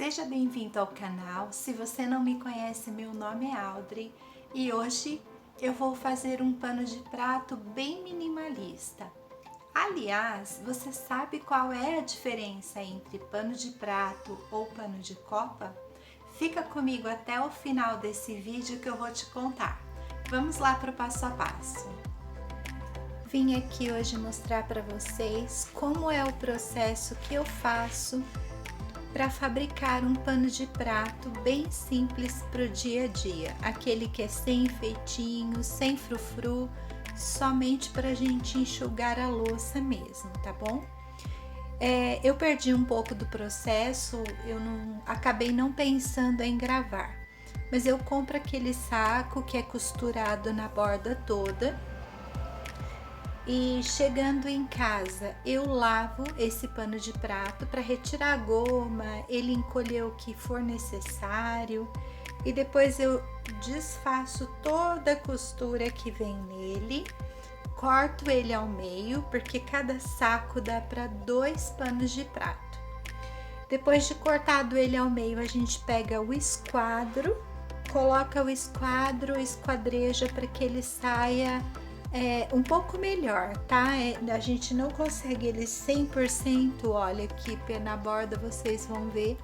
Seja bem-vindo ao canal. Se você não me conhece, meu nome é Audrey e hoje eu vou fazer um pano de prato bem minimalista. Aliás, você sabe qual é a diferença entre pano de prato ou pano de copa? Fica comigo até o final desse vídeo que eu vou te contar. Vamos lá para o passo a passo. Vim aqui hoje mostrar para vocês como é o processo que eu faço para fabricar um pano de prato bem simples para o dia a dia, aquele que é sem enfeitinho, sem frufru, somente para a gente enxugar a louça mesmo, tá bom? Eu perdi um pouco do processo, acabei não pensando em gravar, mas eu compro aquele saco que é costurado na borda toda. E chegando em casa, eu lavo esse pano de prato para retirar a goma, ele encolher o que for necessário e depois eu desfaço toda a costura que vem nele, corto ele ao meio, porque cada saco dá para 2 panos de prato. Depois de cortado ele ao meio, a gente pega o esquadro, coloca o esquadro, esquadreja para que ele saia um pouco melhor, tá? A gente não consegue ele 100%, olha aqui na borda vocês vão ver,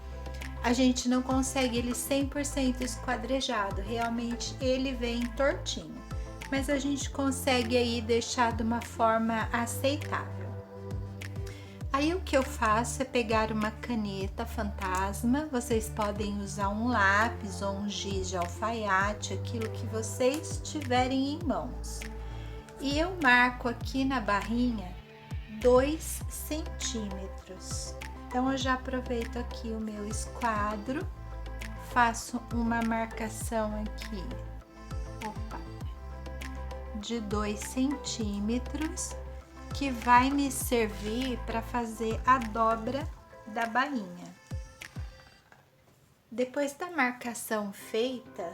a gente não consegue ele 100% esquadrejado, realmente ele vem tortinho, mas a gente consegue aí deixar de uma forma aceitável. Aí o que eu faço é pegar uma caneta fantasma, vocês podem usar um lápis ou um giz de alfaiate, aquilo que vocês tiverem em mãos. E eu marco aqui na barrinha 2 centímetros. Então eu já aproveito aqui o meu esquadro, faço uma marcação aqui, de 2 centímetros, que vai me servir para fazer a dobra da bainha. Depois da marcação feita,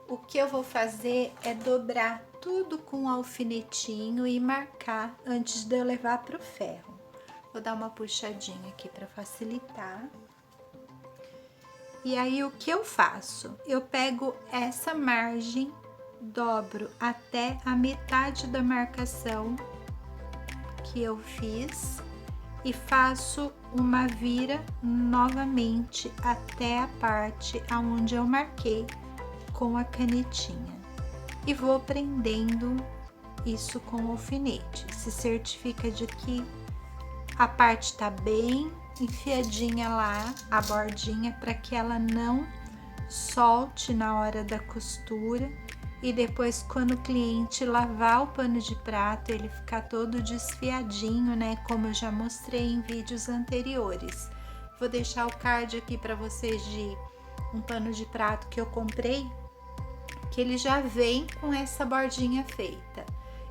o que eu vou fazer é dobrar tudo com um alfinetinho e marcar antes de eu levar para o ferro. Vou dar uma puxadinha aqui para facilitar. E aí o que eu faço? Eu pego essa margem, dobro até a metade da marcação que eu fiz e faço uma vira novamente até a parte aonde eu marquei com a canetinha e vou prendendo isso com o alfinete. Se certifica de que a parte tá bem enfiadinha lá, a bordinha, para que ela não solte na hora da costura e depois quando o cliente lavar o pano de prato ele ficar todo desfiadinho, né, como eu já mostrei em vídeos anteriores. Vou deixar o card aqui para vocês de um pano de prato que eu comprei, que ele já vem com essa bordinha feita.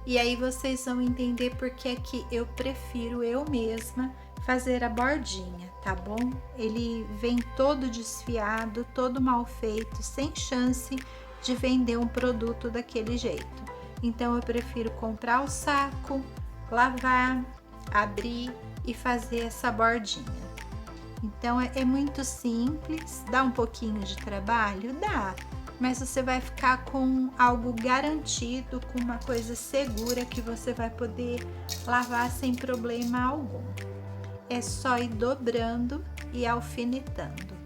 E aí vocês vão entender porque é que eu prefiro eu mesma fazer a bordinha, tá bom? Ele vem todo desfiado, todo mal feito, sem chance de vender um produto daquele jeito. Então eu prefiro comprar o saco, lavar, abrir e fazer essa bordinha. Então é muito simples, dá um pouquinho de trabalho? Dá, mas você vai ficar com algo garantido, com uma coisa segura que você vai poder lavar sem problema algum. É só ir dobrando e alfinetando.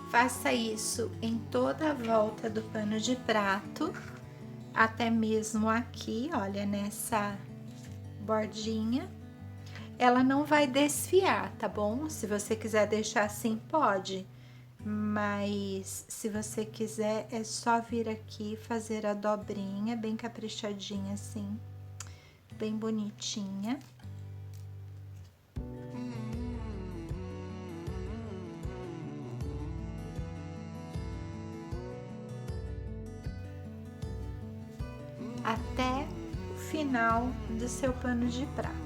Faça isso em toda a volta do pano de prato, até mesmo aqui, olha, nessa bordinha. Ela não vai desfiar, tá bom? Se você quiser deixar assim, pode. Mas se você quiser, é só vir aqui fazer a dobrinha bem caprichadinha assim, bem bonitinha. Até o final do seu pano de prato.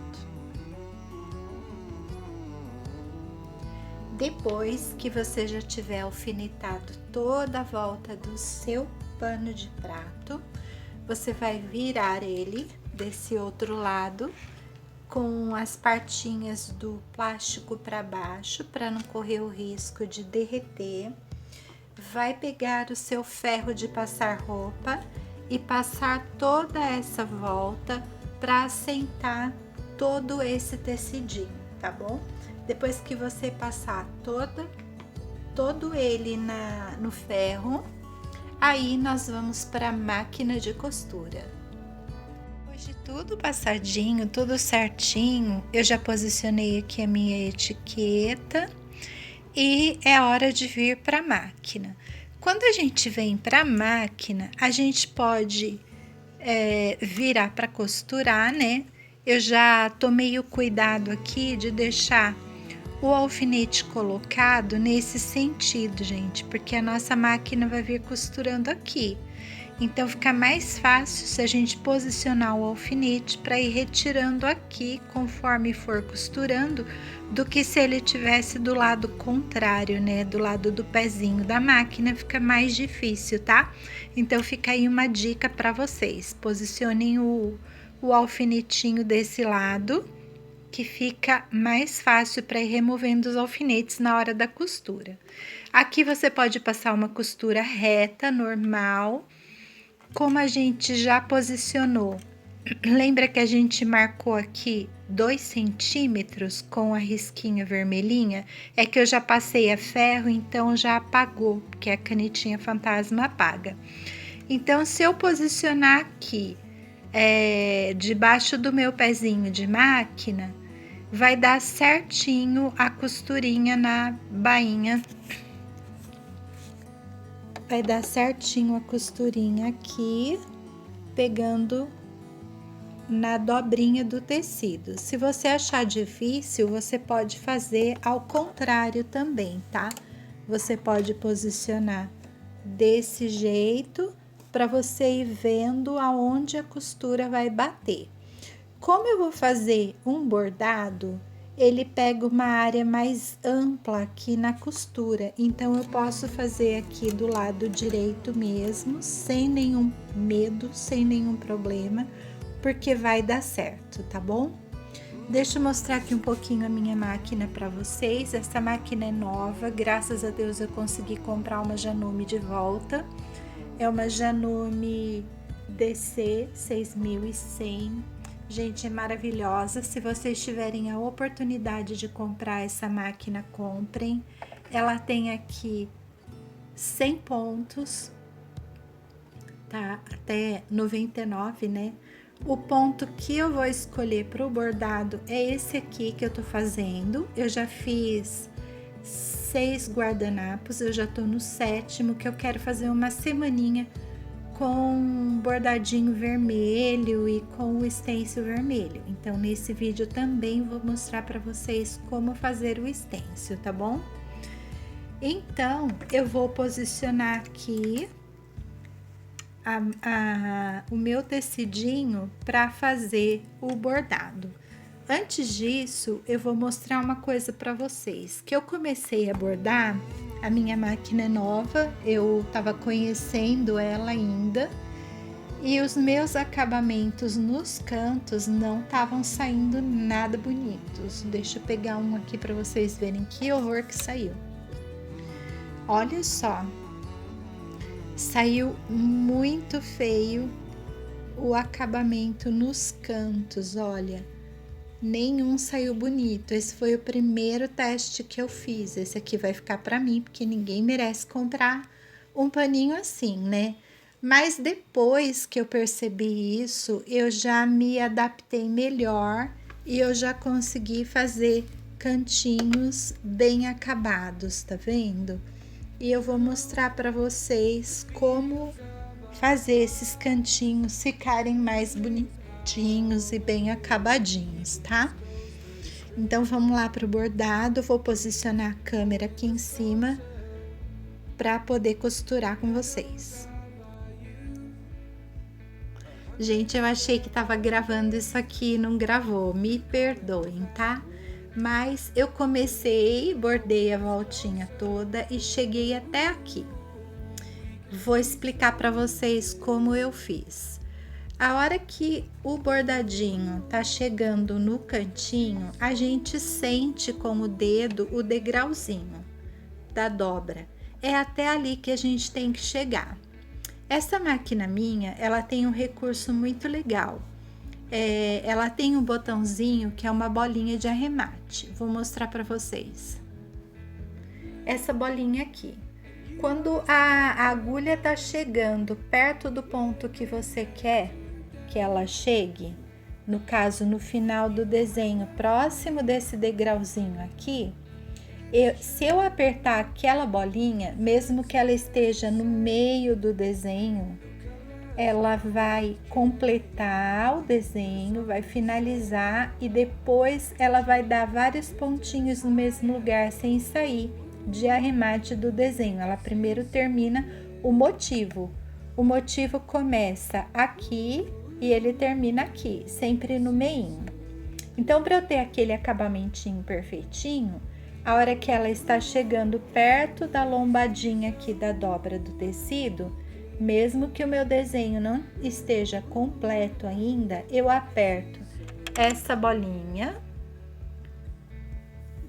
Depois que você já tiver alfinetado toda a volta do seu pano de prato, você vai virar ele desse outro lado com as partinhas do plástico para baixo, para não correr o risco de derreter. Vai pegar o seu ferro de passar roupa e passar toda essa volta para assentar todo esse tecidinho, tá bom? Depois que você passar todo ele no ferro, aí nós vamos para a máquina de costura. Depois de tudo passadinho, tudo certinho, eu já posicionei aqui a minha etiqueta e é hora de vir para a máquina. Quando a gente vem para a máquina, a gente pode virar para costurar, né? Eu já tomei o cuidado aqui de deixar o alfinete colocado nesse sentido, gente, porque a nossa máquina vai vir costurando aqui. Então fica mais fácil se a gente posicionar o alfinete para ir retirando aqui conforme for costurando, do que se ele tivesse do lado contrário, né, do lado do pezinho da máquina, fica mais difícil, tá? Então fica aí uma dica para vocês: posicionem o alfinetinho desse lado, que fica mais fácil para ir removendo os alfinetes na hora da costura. Aqui você pode passar uma costura reta, normal, como a gente já posicionou. Lembra que a gente marcou aqui 2 centímetros com a risquinha vermelhinha? É que eu já passei a ferro, então já apagou, porque a canetinha fantasma apaga. Então, se eu posicionar aqui debaixo do meu pezinho de máquina, vai dar certinho a costurinha na bainha. Vai dar certinho a costurinha aqui, pegando na dobrinha do tecido. Se você achar difícil, você pode fazer ao contrário também, tá? Você pode posicionar desse jeito para você ir vendo aonde a costura vai bater. Como eu vou fazer um bordado, ele pega uma área mais ampla aqui na costura, então eu posso fazer aqui do lado direito mesmo, sem nenhum medo, sem nenhum problema, porque vai dar certo, tá bom? Deixa eu mostrar aqui um pouquinho a minha máquina para vocês. Essa máquina é nova, graças a Deus eu consegui comprar uma Janome de volta. É uma Janome DC 6100. Gente, é maravilhosa. Se vocês tiverem a oportunidade de comprar essa máquina, comprem. Ela tem aqui 100 pontos, tá? Até 99, né? O ponto que eu vou escolher para o bordado é esse aqui que eu tô fazendo. Eu já fiz 6 guardanapos, eu já tô no 7º, que eu quero fazer uma semaninha com um bordadinho vermelho e com o stencil vermelho. Então, nesse vídeo também vou mostrar para vocês como fazer o stencil, tá bom? Então, eu vou posicionar aqui o meu tecidinho para fazer o bordado. Antes disso, eu vou mostrar uma coisa para vocês, que eu comecei a bordar. A minha máquina é nova, eu tava conhecendo ela ainda, e os meus acabamentos nos cantos não estavam saindo nada bonitos. Deixa eu pegar um aqui para vocês verem que horror que saiu. Olha só, saiu muito feio o acabamento nos cantos, olha. nenhum saiu bonito. Esse foi o primeiro teste que eu fiz. Esse aqui vai ficar para mim, porque ninguém merece comprar um paninho assim, né? Mas depois que eu percebi isso, eu já me adaptei melhor e eu já consegui fazer cantinhos bem acabados, tá vendo? E eu vou mostrar para vocês como fazer esses cantinhos ficarem mais bonitinhos e bem acabadinhos, tá? Então vamos lá pro bordado. Eu vou posicionar a câmera aqui em cima para poder costurar com vocês. Gente, eu achei que tava gravando isso aqui e não gravou, me perdoem, tá? Mas eu comecei, bordei a voltinha toda e cheguei até aqui. Vou explicar para vocês como eu fiz. A hora que o bordadinho tá chegando no cantinho, a gente sente com o dedo o degrauzinho da dobra. É até ali que a gente tem que chegar. Essa máquina minha, ela tem um recurso muito legal. Ela tem um botãozinho que é uma bolinha de arremate. Vou mostrar para vocês. Essa bolinha aqui. Quando a agulha tá chegando perto do ponto que você quer que ela chegue, no caso no final do desenho, próximo desse degrauzinho aqui, se eu apertar aquela bolinha, mesmo que ela esteja no meio do desenho, ela vai completar o desenho, vai finalizar e depois ela vai dar vários pontinhos no mesmo lugar sem sair de arremate do desenho. Ela primeiro termina o motivo. O motivo começa aqui e ele termina aqui, sempre no meinho. Então, para eu ter aquele acabamentinho perfeitinho, a hora que ela está chegando perto da lombadinha aqui da dobra do tecido, mesmo que o meu desenho não esteja completo ainda, eu aperto essa bolinha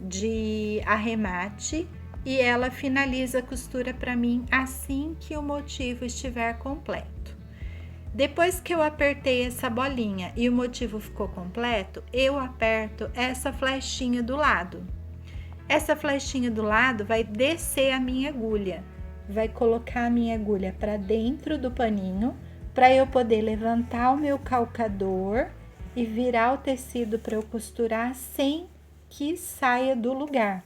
de arremate e ela finaliza a costura para mim assim que o motivo estiver completo. Depois que eu apertei essa bolinha e o motivo ficou completo, eu aperto essa flechinha do lado. Essa flechinha do lado vai descer a minha agulha, vai colocar a minha agulha para dentro do paninho, para eu poder levantar o meu calcador e virar o tecido para eu costurar sem que saia do lugar.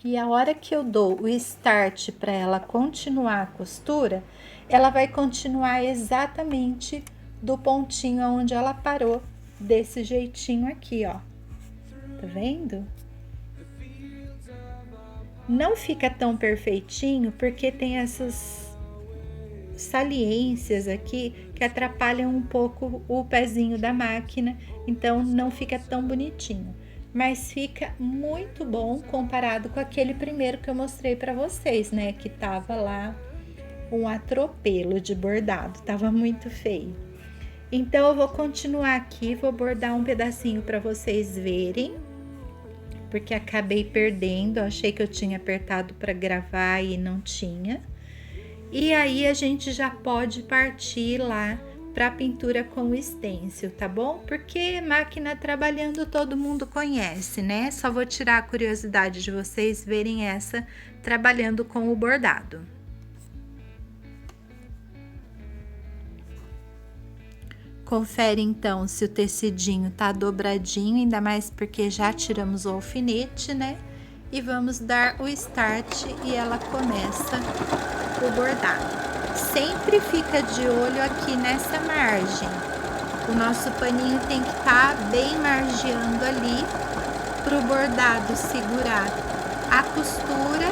E a hora que eu dou o start para ela continuar a costura, ela vai continuar exatamente do pontinho onde ela parou, desse jeitinho aqui, ó. Tá vendo? Não fica tão perfeitinho porque tem essas saliências aqui que atrapalham um pouco o pezinho da máquina, então não fica tão bonitinho. Mas fica muito bom comparado com aquele primeiro que eu mostrei para vocês, né? Que tava lá um atropelo de bordado, tava muito feio. Então eu vou continuar aqui, vou bordar um pedacinho para vocês verem, porque acabei perdendo, achei que eu tinha apertado para gravar e não tinha. E aí a gente já pode partir lá para pintura com stencil, tá bom? Porque máquina trabalhando todo mundo conhece, né? Só vou tirar a curiosidade de vocês verem essa trabalhando com o bordado. Confere então se o tecidinho tá dobradinho, ainda mais porque já tiramos o alfinete, né? E vamos dar o start e ela começa o bordado. Sempre fica de olho aqui nessa margem. O nosso paninho tem que estar bem margeando ali pro bordado segurar a costura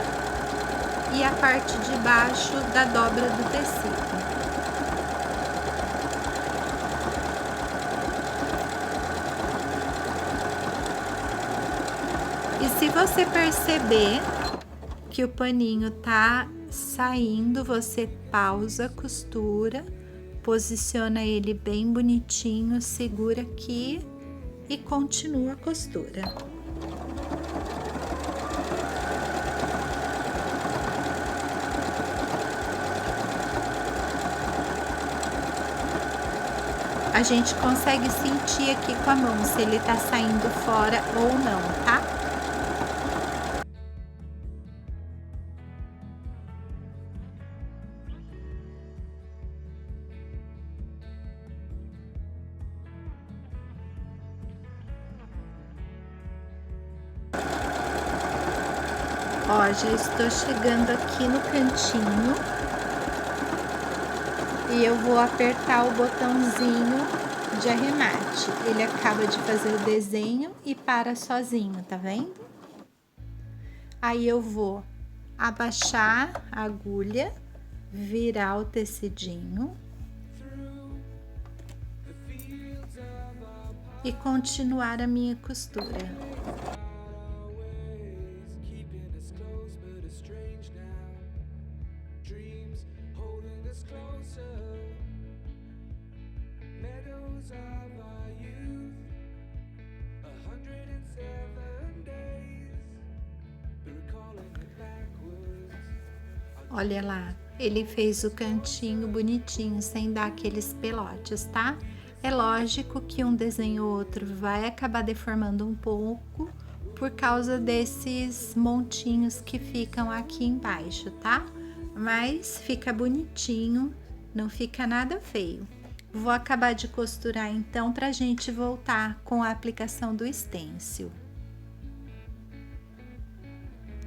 e a parte de baixo da dobra do tecido. E se você perceber que o paninho tá saindo, você pausa a costura, posiciona ele bem bonitinho, segura aqui e continua a costura. a gente consegue sentir aqui com a mão se ele tá saindo fora ou não, tá? Ó, já estou chegando aqui no cantinho e eu vou apertar o botãozinho de arremate. Ele acaba de fazer o desenho e para sozinho, tá vendo? Aí eu vou abaixar a agulha, virar o tecidinho e continuar a minha costura. Olha lá, ele fez o cantinho bonitinho, sem dar aqueles pelotes, tá? É lógico que um desenho ou outro vai acabar deformando um pouco por causa desses montinhos que ficam aqui embaixo, tá? Mas fica bonitinho, não fica nada feio. Vou acabar de costurar então pra gente voltar com a aplicação do stencil.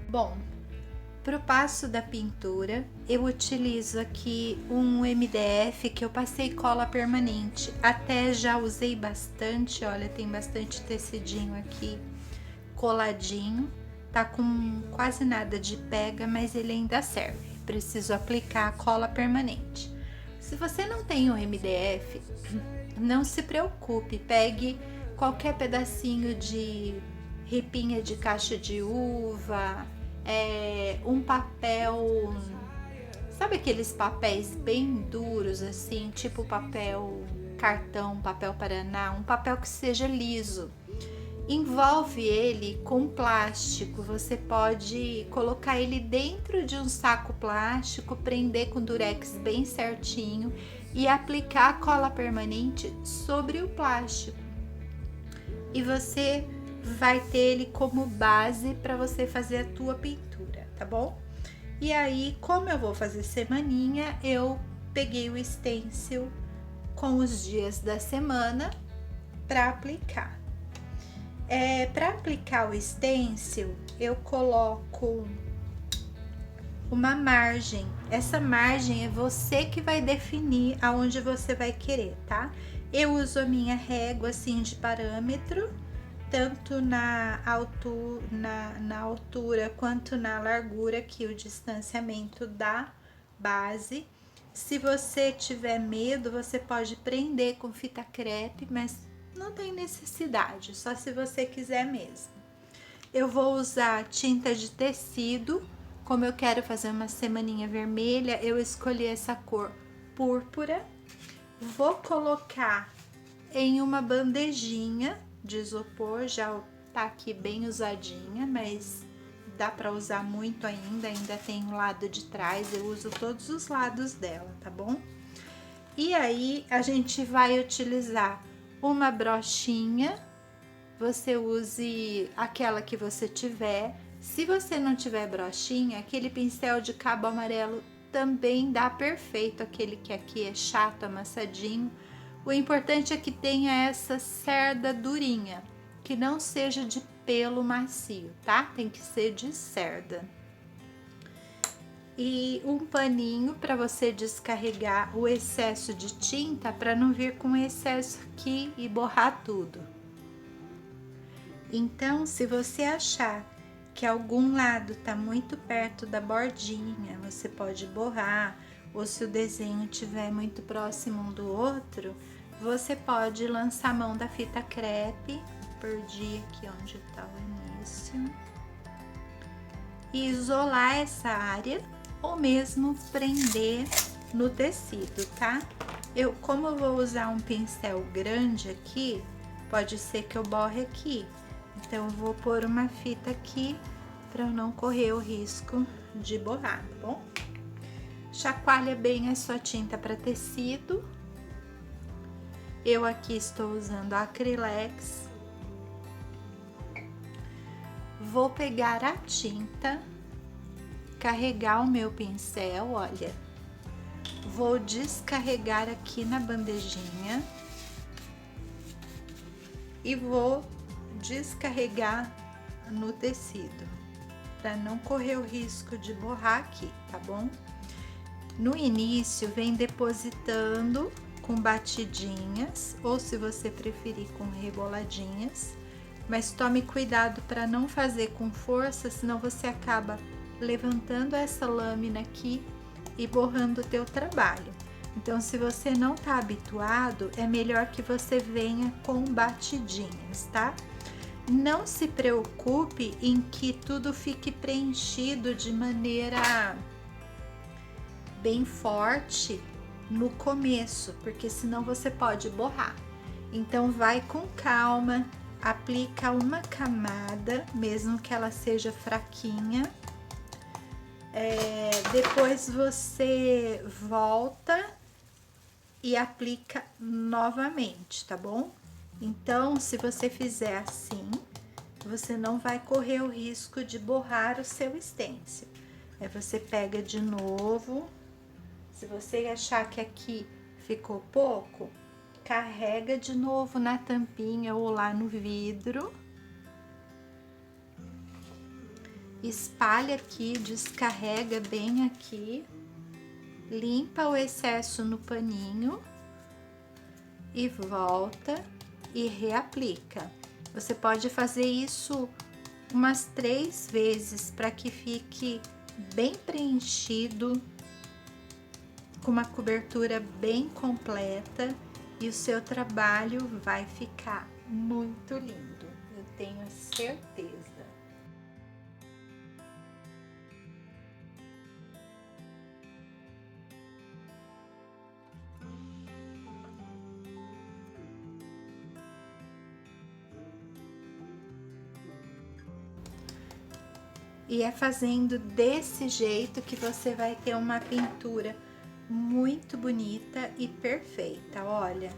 Bom, para o passo da pintura, eu utilizo aqui um MDF que eu passei cola permanente. Até já usei bastante, olha, tem bastante tecidinho aqui coladinho. Tá com quase nada de pega, mas ele ainda serve. Preciso aplicar a cola permanente. Se você não tem um MDF, não se preocupe, pegue qualquer pedacinho de ripinha de caixa de uva, um papel, sabe aqueles papéis bem duros assim, tipo papel cartão, papel paraná, um papel que seja liso. Envolve ele com plástico, você pode colocar ele dentro de um saco plástico, prender com durex bem certinho e aplicar a cola permanente sobre o plástico. E você vai ter ele como base para você fazer a tua pintura, tá bom? E aí, como eu vou fazer semaninha, eu peguei o stencil com os dias da semana para aplicar. Para aplicar o stencil, eu coloco uma margem. Essa margem é você que vai definir aonde você vai querer, tá? Eu uso a minha régua assim de parâmetro, tanto na altura quanto na largura, aqui o distanciamento da base. Se você tiver medo, você pode prender com fita crepe, mas não tem necessidade, só se você quiser mesmo. Eu vou usar tinta de tecido, como eu quero fazer uma semaninha vermelha, eu escolhi essa cor púrpura. Vou colocar em uma bandejinha de isopor, já tá aqui bem usadinha, mas dá para usar muito ainda tem o lado de trás, eu uso todos os lados dela, tá bom? E aí a gente vai utilizar uma brochinha, você use aquela que você tiver. Se você não tiver brochinha, aquele pincel de cabo amarelo também dá perfeito, aquele que aqui é chato, amassadinho. O importante é que tenha essa cerda durinha, que não seja de pelo macio, tá? Tem que ser de cerda. E um paninho para você descarregar o excesso de tinta, para não vir com excesso aqui e borrar tudo. Então, se você achar que algum lado tá muito perto da bordinha, você pode borrar, ou se o desenho estiver muito próximo um do outro, você pode lançar a mão da fita crepe, perdi aqui onde tá o início, e isolar essa área, ou mesmo prender no tecido, tá? Como eu vou usar um pincel grande aqui, pode ser que eu borre aqui, então eu vou pôr uma fita aqui para eu não correr o risco de borrar, tá bom? Chacoalha bem a sua tinta para tecido. Eu aqui estou usando Acrylex. Vou pegar a tinta, carregar o meu pincel, olha. Vou descarregar aqui na bandejinha e vou descarregar no tecido, para não correr o risco de borrar aqui, tá bom? No início, vem depositando com batidinhas, ou se você preferir com reboladinhas, mas tome cuidado para não fazer com força, senão você acaba levantando essa lâmina aqui e borrando o teu trabalho. Então, se você não tá habituado, é melhor que você venha com batidinhas, tá? Não se preocupe em que tudo fique preenchido de maneira bem forte no começo, porque senão você pode borrar. Então, vai com calma, aplica uma camada, mesmo que ela seja fraquinha. Depois você volta e aplica novamente, tá bom? Então, se você fizer assim, você não vai correr o risco de borrar o seu stencil. Aí você pega de novo, se você achar que aqui ficou pouco, carrega de novo na tampinha ou lá no vidro. Espalha aqui, descarrega bem aqui, limpa o excesso no paninho e volta e reaplica. Você pode fazer isso umas 3 vezes para que fique bem preenchido, com uma cobertura bem completa, e o seu trabalho vai ficar muito lindo, eu tenho certeza. E é fazendo desse jeito que você vai ter uma pintura muito bonita e perfeita. Olha,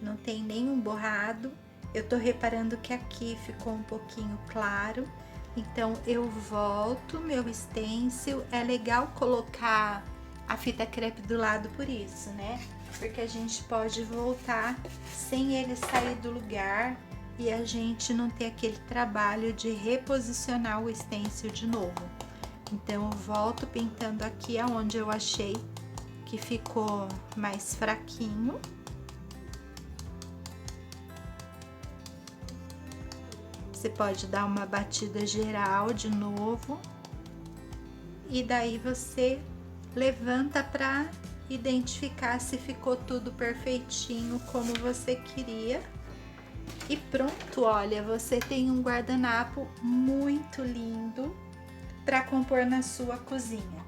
não tem nenhum borrado. Eu tô reparando que aqui ficou um pouquinho claro. Então, eu volto meu stencil. É legal colocar a fita crepe do lado por isso, né? Porque a gente pode voltar sem ele sair do lugar e a gente não ter aquele trabalho de reposicionar o stencil de novo. Então, eu volto pintando aqui aonde eu achei que ficou mais fraquinho. Você pode dar uma batida geral de novo. E daí você levanta para identificar se ficou tudo perfeitinho como você queria. E pronto, olha, você tem um guardanapo muito lindo para compor na sua cozinha.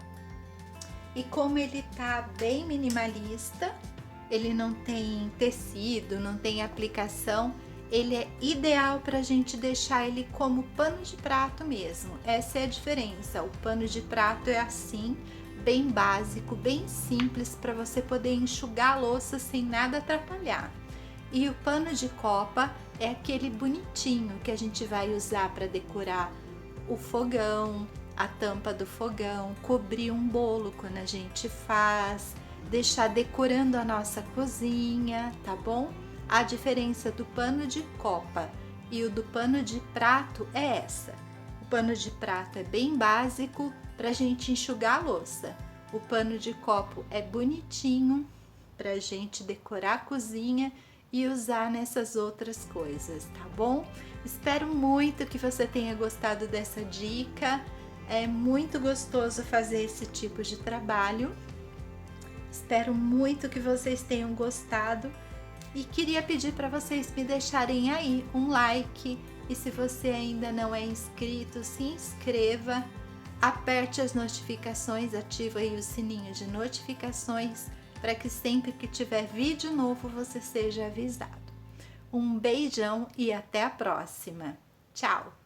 E como ele tá bem minimalista, ele não tem tecido, não tem aplicação, ele é ideal para a gente deixar ele como pano de prato mesmo. Essa é a diferença, o pano de prato é assim, bem básico, bem simples, para você poder enxugar a louça sem nada atrapalhar. E o pano de copa é aquele bonitinho que a gente vai usar para decorar o fogão, a tampa do fogão, cobrir um bolo quando a gente faz, deixar decorando a nossa cozinha, tá bom? A diferença do pano de copa e o do pano de prato é essa. O pano de prato é bem básico pra gente enxugar a louça. O pano de copo é bonitinho pra gente decorar a cozinha e usar nessas outras coisas, tá bom? Espero muito que você tenha gostado dessa dica. É muito gostoso fazer esse tipo de trabalho. Espero muito que vocês tenham gostado e queria pedir para vocês me deixarem aí um like, e se você ainda não é inscrito, se inscreva, aperte as notificações, ativa aí o sininho de notificações para que sempre que tiver vídeo novo você seja avisado. Um beijão e até a próxima. Tchau!